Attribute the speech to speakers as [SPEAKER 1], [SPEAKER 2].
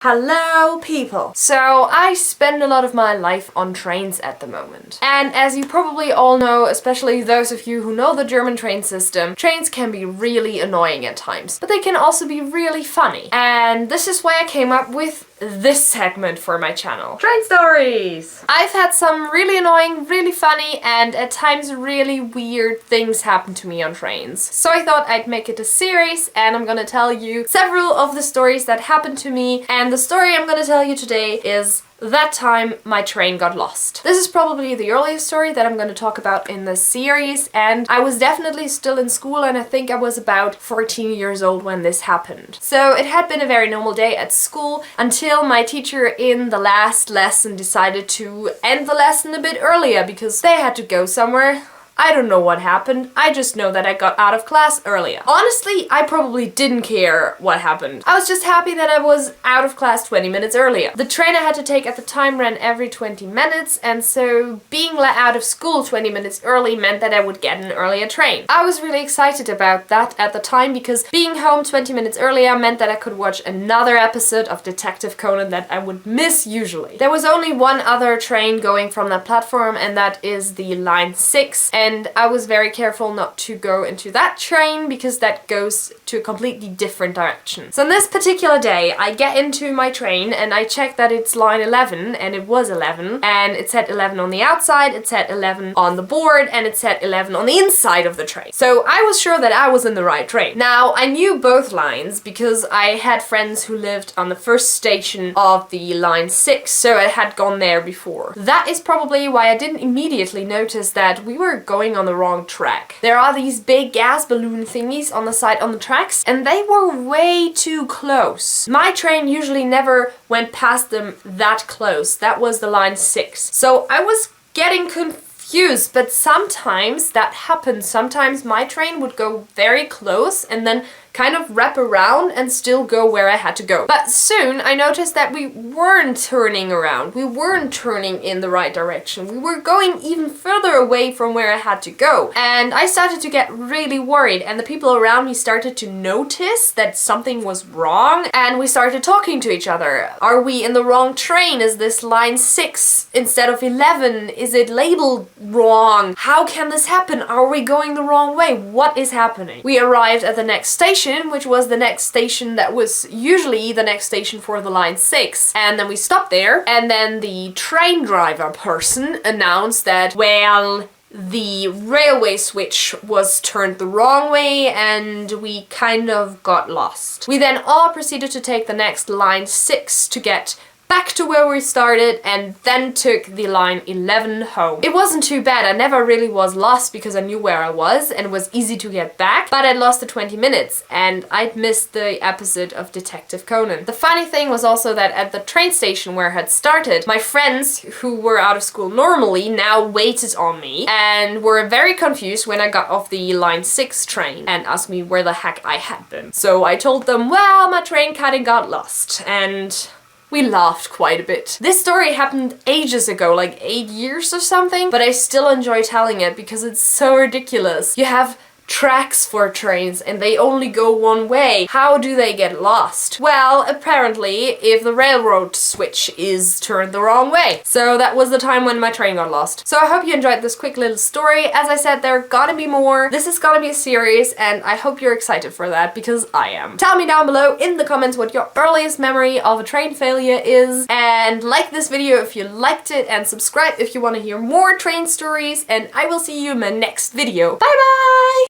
[SPEAKER 1] Hello people! So I spend a lot of my life on trains at the moment. And as you probably all know, especially those of you who know the German train system, trains can be really annoying at times, but they can also be really funny. And this is why I came up with this segment for my channel. Train stories! I've had some really annoying, really funny, and at times really weird things happen to me on trains. So I thought I'd make it a series, and I'm gonna tell you several of the stories that happened to me, and the story I'm gonna tell you today is that time my train got lost. This is probably the earliest story that I'm going to talk about in this series, and I was definitely still in school, and I think I was about 14 years old when this happened. So it had been a very normal day at school until my teacher in the last lesson decided to end the lesson a bit earlier because they had to go somewhere. I don't know what happened, I just know that I got out of class earlier. Honestly, I probably didn't care what happened. I was just happy that I was out of class 20 minutes earlier. The train I had to take at the time ran every 20 minutes, and so being let out of school 20 minutes early meant that I would get an earlier train. I was really excited about that at the time because being home 20 minutes earlier meant that I could watch another episode of Detective Conan that I would miss usually. There was only one other train going from that platform, and that is the line 6, and I was very careful not to go into that train because that goes to a completely different direction. So on this particular day, I get into my train and I check that it's line 11, and it was 11, and it said 11 on the outside, it said 11 on the board, and it said 11 on the inside of the train. So I was sure that I was in the right train. Now, I knew both lines because I had friends who lived on the first station of the line 6, so I had gone there before. That is probably why I didn't immediately notice that we were going on the wrong track. There are these big gas balloon thingies on the side on the tracks, and they were way too close. My train usually never went past them that close. That was the line 6. So I was getting confused, but sometimes that happened. Sometimes my train would go very close and then kind of wrap around and still go where I had to go. But soon I noticed that we weren't turning around. We weren't turning in the right direction. We were going even further away from where I had to go. And I started to get really worried, and the people around me started to notice that something was wrong, and we started talking to each other. Are we in the wrong train? Is this line 6 instead of 11? Is it labeled wrong? How can this happen? Are we going the wrong way? What is happening? We arrived at the next station, which was the next station that was usually the next station for the line 6. And then we stopped there, and then the train driver person announced that, well, the railway switch was turned the wrong way and we kind of got lost. We then all proceeded to take the next line 6 to get back to where we started, and then took the line 11 home. It wasn't too bad. I never really was lost because I knew where I was and it was easy to get back, but I'd lost the 20 minutes and I'd missed the episode of Detective Conan. The funny thing was also that at the train station where I had started, my friends who were out of school normally now waited on me and were very confused when I got off the line 6 train and asked me where the heck I had been. So I told them, well, my train kinda got lost, and we laughed quite a bit. This story happened ages ago, like 8 years or something, but I still enjoy telling it because it's so ridiculous. You have tracks for trains and they only go one way. How do they get lost? Well, apparently if the railroad switch is turned the wrong way. So that was the time when my train got lost. So I hope you enjoyed this quick little story. As I said, there are gonna be more. This is gonna be a series, and I hope you're excited for that because I am. Tell me down below in the comments what your earliest memory of a train failure is, and like this video if you liked it, and subscribe if you want to hear more train stories, and I will see you in my next video. Bye bye!